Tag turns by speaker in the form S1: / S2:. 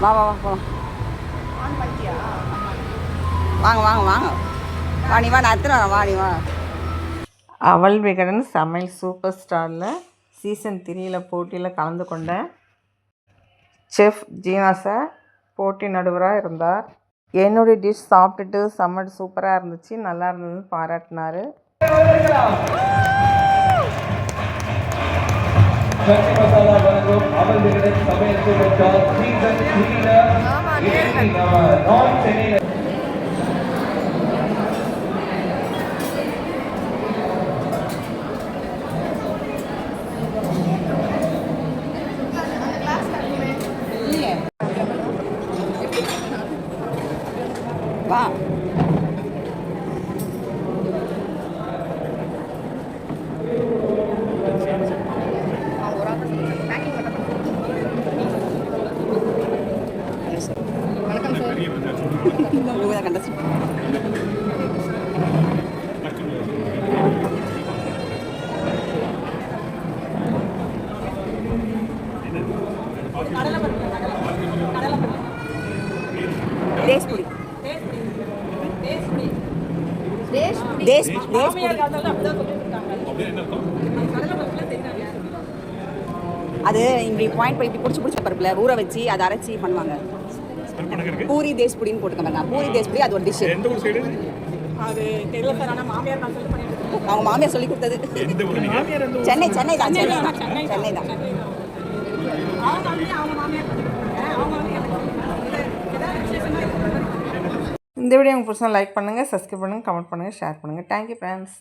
S1: வா வா வா போகலாம். வாங்க வாங்க வாங்க வா நீ வா நான் எடுத்துன்னு வரேன் வா நீ வா.
S2: அவள் விகடன் சமையல் சூப்பர் ஸ்டாரில் சீசன் 3 போட்டியில் கலந்து கொண்டேன். செஃப் ஜீனா சார் போட்டி நடுவராக இருந்தார். என்னுடைய டிஷ் சாப்பிட்டுட்டு செம்ம சூப்பராக இருந்துச்சு, நல்லா இருந்ததுன்னு பாராட்டினார்.
S1: வா தேஷ்புடி அது இப்படி பாயிண்ட் பண்ணி பிடிச்சி பிடிச்ச பருப்புல ஊற வச்சு அதை அரைச்சி பண்ணுவாங்க. பூரி தேஷ்புடின்னு போட்டுக்கோங்க. பூரி தேஷ்புடி அது ஒரு டிஷ். அது தெரியல சார், ஆனால் மாமியார் நான் சொல்லி பண்ணிட்டு அவங்க மாமியார் சொல்லி கொடுத்தது. சென்னை சென்னை தான் சென்னை தான் சென்னை தான்.
S2: இந்த வீடியோ உங்களுக்கு பிடிச்சா லைக் பண்ணுங்கள், சப்ஸ்கிரைப் பண்ணுங்கள், கமெண்ட் பண்ணுங்கள், ஷேர் பண்ணுங்கள். Thank you friends.